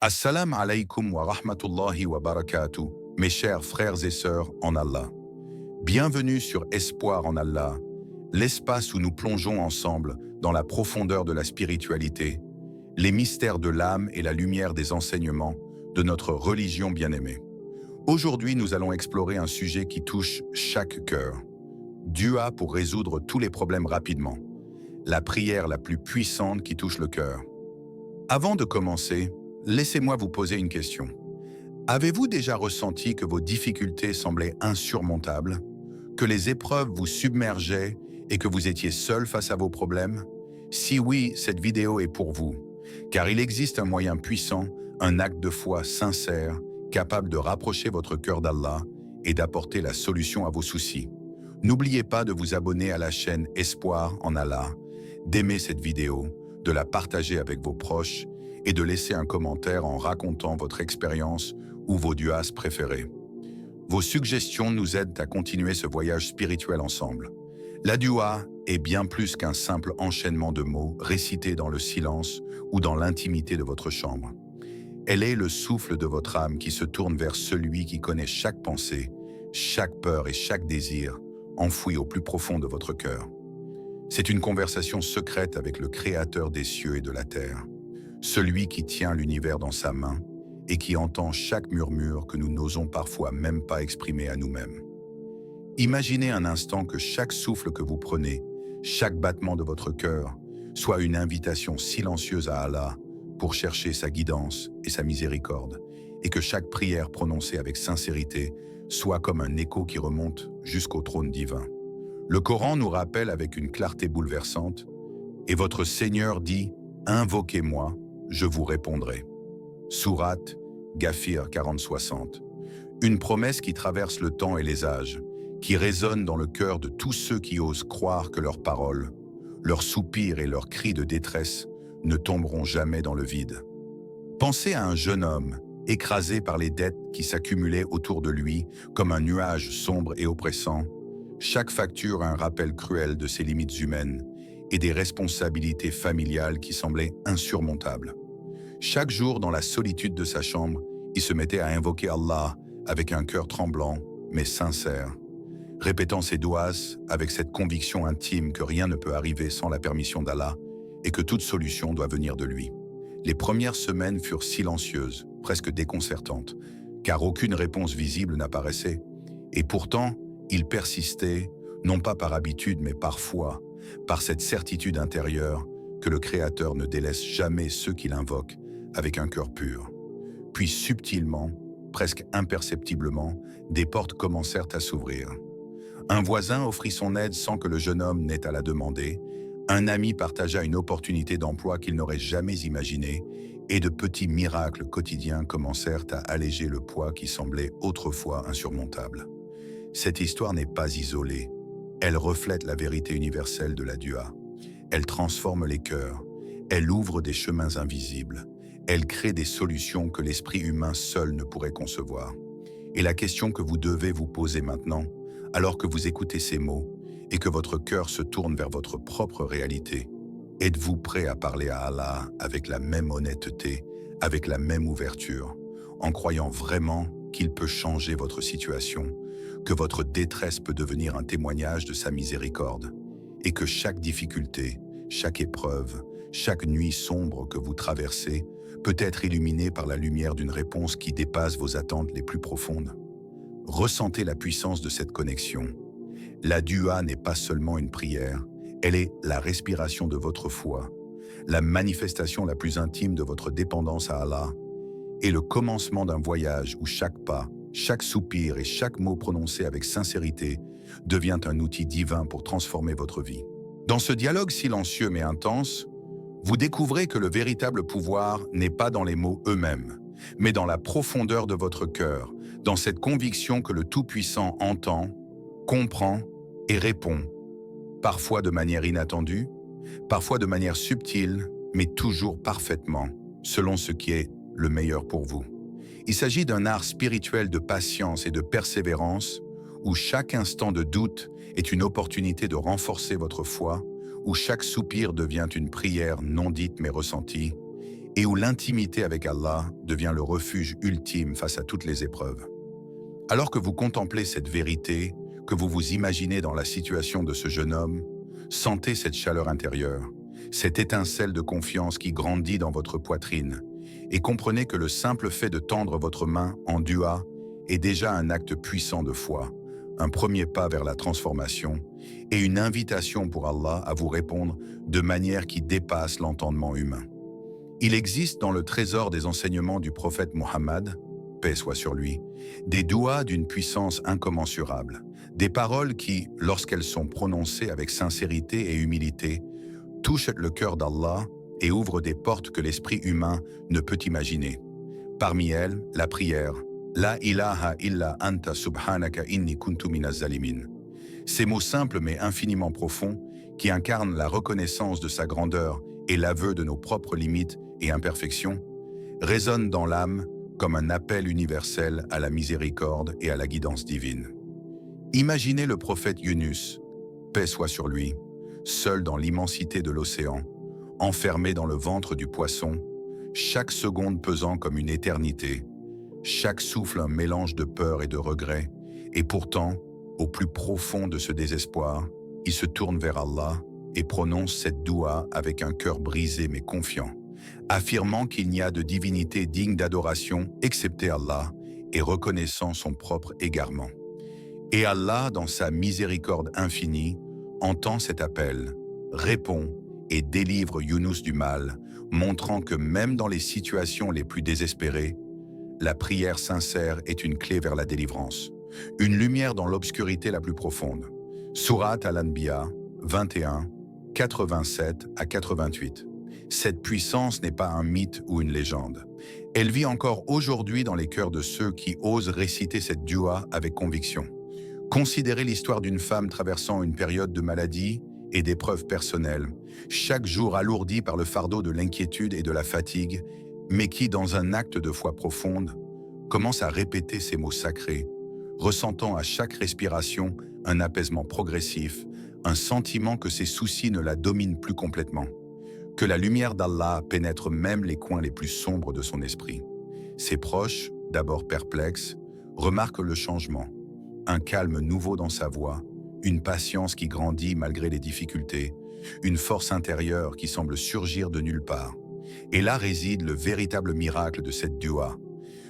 Assalamu alaikum wa rahmatullahi wa barakatuh, mes chers frères et sœurs en Allah. Bienvenue sur Espoir en Allah, l'espace où nous plongeons ensemble dans la profondeur de la spiritualité, les mystères de l'âme et la lumière des enseignements de notre religion bien-aimée. Aujourd'hui, nous allons explorer un sujet qui touche chaque cœur. Dua pour résoudre tous les problèmes rapidement. La prière la plus puissante qui touche le cœur. Avant de commencer, laissez-moi vous poser une question. Avez-vous déjà ressenti que vos difficultés semblaient insurmontables, que les épreuves vous submergeaient et que vous étiez seul face à vos problèmes? Si oui, cette vidéo est pour vous, car il existe un moyen puissant, un acte de foi sincère, capable de rapprocher votre cœur d'Allah et d'apporter la solution à vos soucis. N'oubliez pas de vous abonner à la chaîne Espoir en Allah, d'aimer cette vidéo, de la partager avec vos proches et de laisser un commentaire en racontant votre expérience ou vos duas préférés. Vos suggestions nous aident à continuer ce voyage spirituel ensemble. La dua est bien plus qu'un simple enchaînement de mots récités dans le silence ou dans l'intimité de votre chambre. Elle est le souffle de votre âme qui se tourne vers celui qui connaît chaque pensée, chaque peur et chaque désir enfoui au plus profond de votre cœur. C'est une conversation secrète avec le Créateur des cieux et de la terre, celui qui tient l'univers dans sa main et qui entend chaque murmure que nous n'osons parfois même pas exprimer à nous-mêmes. Imaginez un instant que chaque souffle que vous prenez, chaque battement de votre cœur, soit une invitation silencieuse à Allah pour chercher sa guidance et sa miséricorde, et que chaque prière prononcée avec sincérité soit comme un écho qui remonte jusqu'au trône divin. Le Coran nous rappelle avec une clarté bouleversante « Et votre Seigneur dit, invoquez-moi, je vous répondrai ». Sourate Ghafir 40-60. Une promesse qui traverse le temps et les âges, qui résonne dans le cœur de tous ceux qui osent croire que leurs paroles, leurs soupirs et leurs cris de détresse ne tomberont jamais dans le vide. Pensez à un jeune homme, écrasé par les dettes qui s'accumulaient autour de lui comme un nuage sombre et oppressant. Chaque facture a un rappel cruel de ses limites humaines et des responsabilités familiales qui semblaient insurmontables. Chaque jour, dans la solitude de sa chambre, il se mettait à invoquer Allah avec un cœur tremblant, mais sincère, répétant ses douas avec cette conviction intime que rien ne peut arriver sans la permission d'Allah et que toute solution doit venir de lui. Les premières semaines furent silencieuses, presque déconcertantes, car aucune réponse visible n'apparaissait. Et pourtant, il persistait, non pas par habitude, mais par foi, par cette certitude intérieure que le Créateur ne délaisse jamais ceux qui l'invoquent avec un cœur pur. Puis subtilement, presque imperceptiblement, des portes commencèrent à s'ouvrir. Un voisin offrit son aide sans que le jeune homme n'ait à la demander, un ami partagea une opportunité d'emploi qu'il n'aurait jamais imaginée, et de petits miracles quotidiens commencèrent à alléger le poids qui semblait autrefois insurmontable. Cette histoire n'est pas isolée. Elle reflète la vérité universelle de la dua. Elle transforme les cœurs. Elle ouvre des chemins invisibles. Elle crée des solutions que l'esprit humain seul ne pourrait concevoir. Et la question que vous devez vous poser maintenant, alors que vous écoutez ces mots et que votre cœur se tourne vers votre propre réalité, êtes-vous prêt à parler à Allah avec la même honnêteté, avec la même ouverture, en croyant vraiment qu'il peut changer votre situation, que votre détresse peut devenir un témoignage de sa miséricorde, et que chaque difficulté, chaque épreuve, chaque nuit sombre que vous traversez peut être illuminée par la lumière d'une réponse qui dépasse vos attentes les plus profondes? Ressentez la puissance de cette connexion. La dua n'est pas seulement une prière, elle est la respiration de votre foi, la manifestation la plus intime de votre dépendance à Allah, et le commencement d'un voyage où chaque pas, chaque soupir et chaque mot prononcé avec sincérité devient un outil divin pour transformer votre vie. Dans ce dialogue silencieux mais intense, vous découvrez que le véritable pouvoir n'est pas dans les mots eux-mêmes, mais dans la profondeur de votre cœur, dans cette conviction que le Tout-Puissant entend, comprend et répond, parfois de manière inattendue, parfois de manière subtile, mais toujours parfaitement, selon ce qui est le meilleur pour vous. Il s'agit d'un art spirituel de patience et de persévérance, où chaque instant de doute est une opportunité de renforcer votre foi, où chaque soupir devient une prière non dite mais ressentie, et où l'intimité avec Allah devient le refuge ultime face à toutes les épreuves. Alors que vous contemplez cette vérité, que vous vous imaginez dans la situation de ce jeune homme, sentez cette chaleur intérieure, cette étincelle de confiance qui grandit dans votre poitrine, et comprenez que le simple fait de tendre votre main en dua est déjà un acte puissant de foi, un premier pas vers la transformation et une invitation pour Allah à vous répondre de manière qui dépasse l'entendement humain. Il existe dans le trésor des enseignements du prophète Mohammed, paix soit sur lui, des douas d'une puissance incommensurable, des paroles qui, lorsqu'elles sont prononcées avec sincérité et humilité, touchent le cœur d'Allah et ouvrent des portes que l'esprit humain ne peut imaginer. Parmi elles, la prière « La ilaha illa anta subhanaka inni kuntu minaz zalimin ». Ces mots simples mais infiniment profonds, qui incarnent la reconnaissance de sa grandeur et l'aveu de nos propres limites et imperfections, résonnent dans l'âme comme un appel universel à la miséricorde et à la guidance divine. Imaginez le prophète Yunus, paix soit sur lui, seul dans l'immensité de l'océan, enfermé dans le ventre du poisson, chaque seconde pesant comme une éternité, chaque souffle un mélange de peur et de regret, et pourtant, au plus profond de ce désespoir, il se tourne vers Allah et prononce cette doua avec un cœur brisé mais confiant, affirmant qu'il n'y a de divinité digne d'adoration excepté Allah et reconnaissant son propre égarement. Et Allah, dans sa miséricorde infinie, entend cet appel, répond et délivre Yunus du mal, montrant que même dans les situations les plus désespérées, la prière sincère est une clé vers la délivrance, une lumière dans l'obscurité la plus profonde. Surat Al-Anbiya 21, 87 à 88. Cette puissance n'est pas un mythe ou une légende. Elle vit encore aujourd'hui dans les cœurs de ceux qui osent réciter cette dua avec conviction. Considérez l'histoire d'une femme traversant une période de maladie et d'épreuves personnelles, chaque jour alourdie par le fardeau de l'inquiétude et de la fatigue, mais qui, dans un acte de foi profonde, commence à répéter ces mots sacrés, ressentant à chaque respiration un apaisement progressif, un sentiment que ses soucis ne la dominent plus complètement, que la lumière d'Allah pénètre même les coins les plus sombres de son esprit. Ses proches, d'abord perplexes, remarquent le changement, un calme nouveau dans sa voix, une patience qui grandit malgré les difficultés, une force intérieure qui semble surgir de nulle part. Et là réside le véritable miracle de cette dua.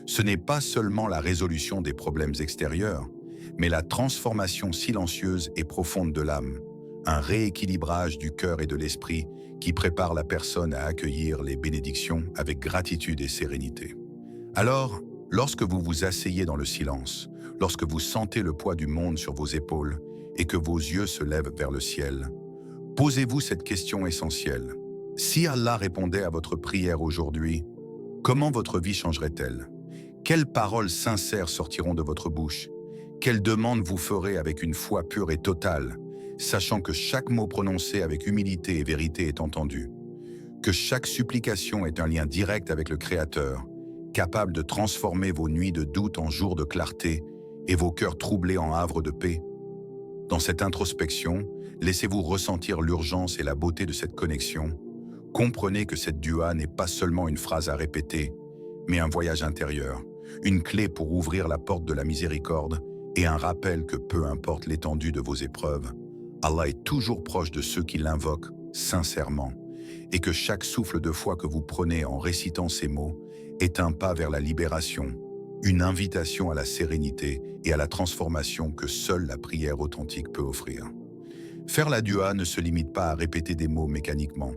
Ce n'est pas seulement la résolution des problèmes extérieurs, mais la transformation silencieuse et profonde de l'âme, un rééquilibrage du cœur et de l'esprit qui prépare la personne à accueillir les bénédictions avec gratitude et sérénité. Alors, lorsque vous vous asseyez dans le silence, lorsque vous sentez le poids du monde sur vos épaules et que vos yeux se lèvent vers le ciel, posez-vous cette question essentielle. Si Allah répondait à votre prière aujourd'hui, comment votre vie changerait-elle? Quelles paroles sincères sortiront de votre bouche? Quelles demandes vous ferez avec une foi pure et totale, sachant que chaque mot prononcé avec humilité et vérité est entendu? Que chaque supplication est un lien direct avec le Créateur, capable de transformer vos nuits de doute en jours de clarté et vos cœurs troublés en havres de paix? Dans cette introspection, laissez-vous ressentir l'urgence et la beauté de cette connexion. Comprenez que cette dua n'est pas seulement une phrase à répéter, mais un voyage intérieur, une clé pour ouvrir la porte de la miséricorde et un rappel que peu importe l'étendue de vos épreuves, Allah est toujours proche de ceux qui l'invoquent sincèrement et que chaque souffle de foi que vous prenez en récitant ces mots est un pas vers la libération, une invitation à la sérénité et à la transformation que seule la prière authentique peut offrir. Faire la dua ne se limite pas à répéter des mots mécaniquement,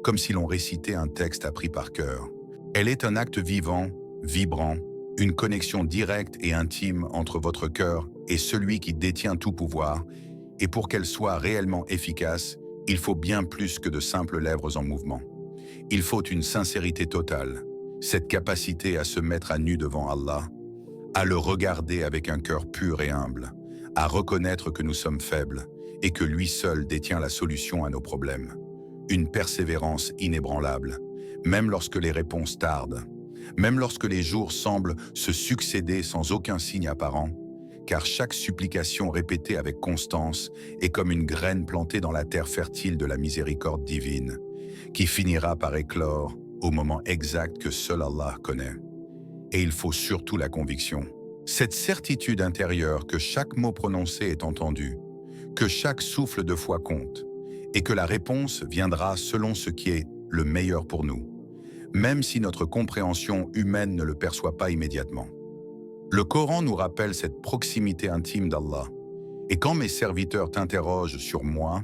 comme si l'on récitait un texte appris par cœur. Elle est un acte vivant, vibrant, une connexion directe et intime entre votre cœur et celui qui détient tout pouvoir, et pour qu'elle soit réellement efficace, il faut bien plus que de simples lèvres en mouvement. Il faut une sincérité totale, cette capacité à se mettre à nu devant Allah, à le regarder avec un cœur pur et humble, à reconnaître que nous sommes faibles et que lui seul détient la solution à nos problèmes. Une persévérance inébranlable, même lorsque les réponses tardent, même lorsque les jours semblent se succéder sans aucun signe apparent, car chaque supplication répétée avec constance est comme une graine plantée dans la terre fertile de la miséricorde divine, qui finira par éclore au moment exact que seul Allah connaît. Et il faut surtout la conviction. Cette certitude intérieure que chaque mot prononcé est entendu, que chaque souffle de foi compte, et que la réponse viendra selon ce qui est le meilleur pour nous, même si notre compréhension humaine ne le perçoit pas immédiatement. Le Coran nous rappelle cette proximité intime d'Allah. Et quand mes serviteurs t'interrogent sur moi,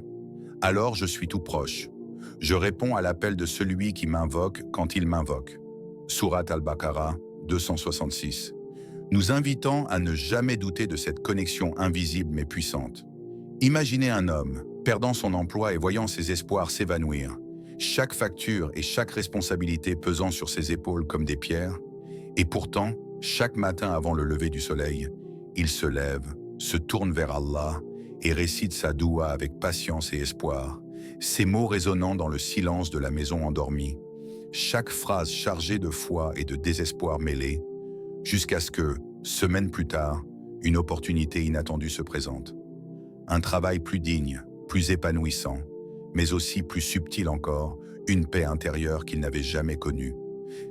alors je suis tout proche. Je réponds à l'appel de celui qui m'invoque quand il m'invoque. Sourate Al-Baqarah 266. Nous invitant à ne jamais douter de cette connexion invisible mais puissante. Imaginez un homme perdant son emploi et voyant ses espoirs s'évanouir, chaque facture et chaque responsabilité pesant sur ses épaules comme des pierres, et pourtant, chaque matin avant le lever du soleil, il se lève, se tourne vers Allah et récite sa doua avec patience et espoir, ses mots résonnant dans le silence de la maison endormie, chaque phrase chargée de foi et de désespoir mêlés, jusqu'à ce que, semaines plus tard, une opportunité inattendue se présente. Un travail plus digne, plus épanouissant, mais aussi plus subtil encore, une paix intérieure qu'il n'avait jamais connue.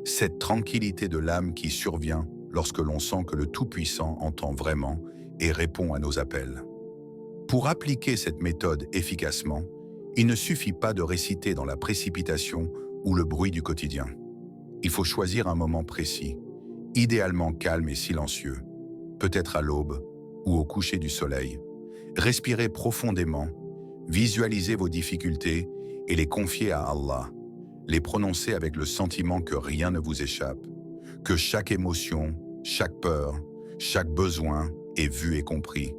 Cette tranquillité de l'âme qui survient lorsque l'on sent que le Tout-Puissant entend vraiment et répond à nos appels. Pour appliquer cette méthode efficacement, il ne suffit pas de réciter dans la précipitation ou le bruit du quotidien. Il faut choisir un moment précis, idéalement calme et silencieux, peut-être à l'aube ou au coucher du soleil. Respirez profondément, visualisez vos difficultés et les confier à Allah. Les prononcer avec le sentiment que rien ne vous échappe, que chaque émotion, chaque peur, chaque besoin est vu et compris,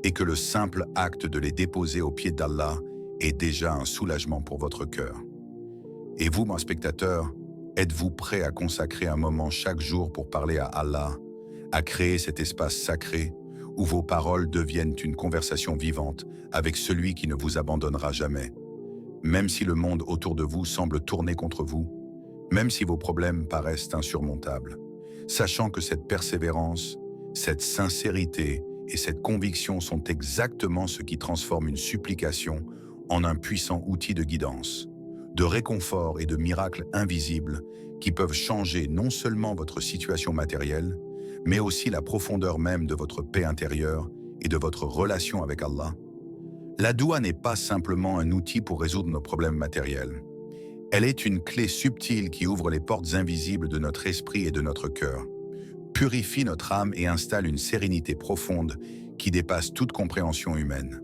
et que le simple acte de les déposer aux pieds d'Allah est déjà un soulagement pour votre cœur. Et vous, mon spectateur, êtes-vous prêt à consacrer un moment chaque jour pour parler à Allah, à créer cet espace sacré où vos paroles deviennent une conversation vivante avec celui qui ne vous abandonnera jamais? Même si le monde autour de vous semble tourner contre vous, même si vos problèmes paraissent insurmontables, sachant que cette persévérance, cette sincérité et cette conviction sont exactement ce qui transforme une supplication en un puissant outil de guidance, de réconfort et de miracles invisibles qui peuvent changer non seulement votre situation matérielle, mais aussi la profondeur même de votre paix intérieure et de votre relation avec Allah. La doua n'est pas simplement un outil pour résoudre nos problèmes matériels. Elle est une clé subtile qui ouvre les portes invisibles de notre esprit et de notre cœur, purifie notre âme et installe une sérénité profonde qui dépasse toute compréhension humaine.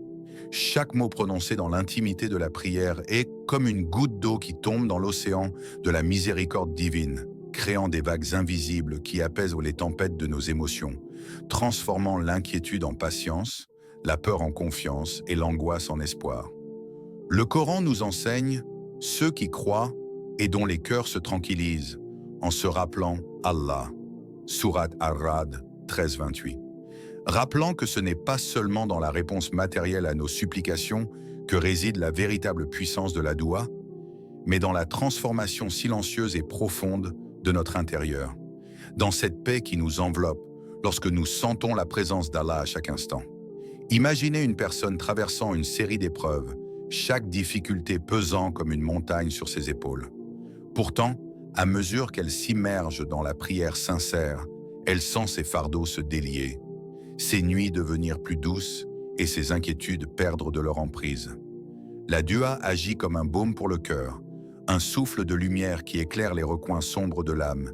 Chaque mot prononcé dans l'intimité de la prière est comme une goutte d'eau qui tombe dans l'océan de la miséricorde divine, créant des vagues invisibles qui apaisent les tempêtes de nos émotions, transformant l'inquiétude en patience, la peur en confiance et l'angoisse en espoir. Le Coran nous enseigne ceux qui croient et dont les cœurs se tranquillisent en se rappelant Allah. Sourate Ar-Ra'd 13-28. Rappelant que ce n'est pas seulement dans la réponse matérielle à nos supplications que réside la véritable puissance de la doua, mais dans la transformation silencieuse et profonde de notre intérieur, dans cette paix qui nous enveloppe lorsque nous sentons la présence d'Allah à chaque instant. Imaginez une personne traversant une série d'épreuves, chaque difficulté pesant comme une montagne sur ses épaules. Pourtant, à mesure qu'elle s'immerge dans la prière sincère, elle sent ses fardeaux se délier, ses nuits devenir plus douces et ses inquiétudes perdre de leur emprise. La doua agit comme un baume pour le cœur, un souffle de lumière qui éclaire les recoins sombres de l'âme,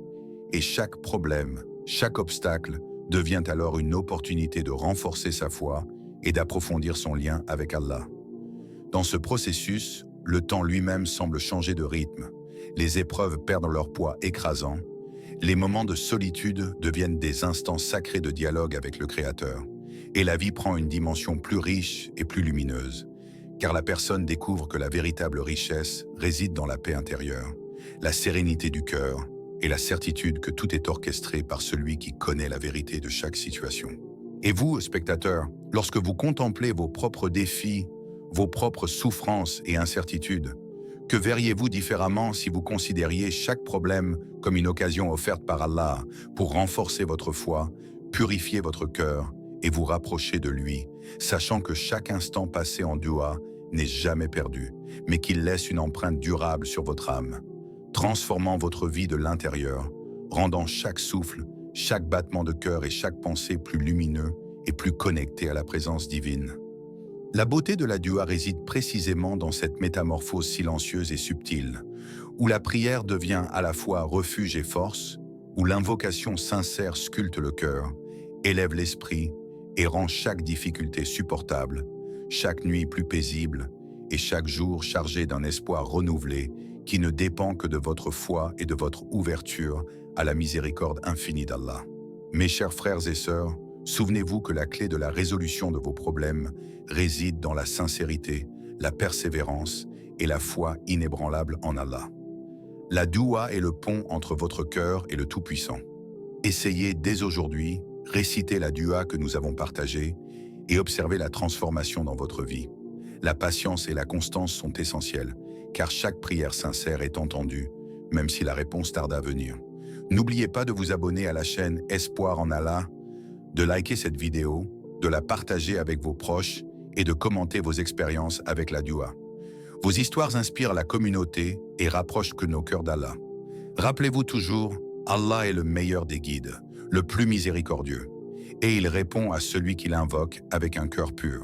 et chaque problème, chaque obstacle devient alors une opportunité de renforcer sa foi et d'approfondir son lien avec Allah. Dans ce processus, le temps lui-même semble changer de rythme, les épreuves perdent leur poids écrasant, les moments de solitude deviennent des instants sacrés de dialogue avec le Créateur, et la vie prend une dimension plus riche et plus lumineuse, car la personne découvre que la véritable richesse réside dans la paix intérieure, la sérénité du cœur et la certitude que tout est orchestré par celui qui connaît la vérité de chaque situation. Et vous, spectateurs, lorsque vous contemplez vos propres défis, vos propres souffrances et incertitudes, que verriez-vous différemment si vous considériez chaque problème comme une occasion offerte par Allah pour renforcer votre foi, purifier votre cœur et vous rapprocher de lui, sachant que chaque instant passé en doua n'est jamais perdu, mais qu'il laisse une empreinte durable sur votre âme. transformant votre vie de l'intérieur, rendant chaque souffle, chaque battement de cœur et chaque pensée plus lumineux et plus connecté à la présence divine. La beauté de la dua réside précisément dans cette métamorphose silencieuse et subtile, où la prière devient à la fois refuge et force, où l'invocation sincère sculpte le cœur, élève l'esprit et rend chaque difficulté supportable, chaque nuit plus paisible et chaque jour chargé d'un espoir renouvelé qui ne dépend que de votre foi et de votre ouverture à la miséricorde infinie d'Allah. Mes chers frères et sœurs, souvenez-vous que la clé de la résolution de vos problèmes réside dans la sincérité, la persévérance et la foi inébranlable en Allah. La doua est le pont entre votre cœur et le Tout-Puissant. Essayez dès aujourd'hui, réciter la dua que nous avons partagée et observez la transformation dans votre vie. La patience et la constance sont essentielles, car chaque prière sincère est entendue, même si la réponse tarde à venir. N'oubliez pas de vous abonner à la chaîne Espoir en Allah, de liker cette vidéo, de la partager avec vos proches et de commenter vos expériences avec la dua. Vos histoires inspirent la communauté et rapprochent que nos cœurs d'Allah. Rappelez-vous toujours, Allah est le meilleur des guides, le plus miséricordieux, et il répond à celui qui l'invoque avec un cœur pur.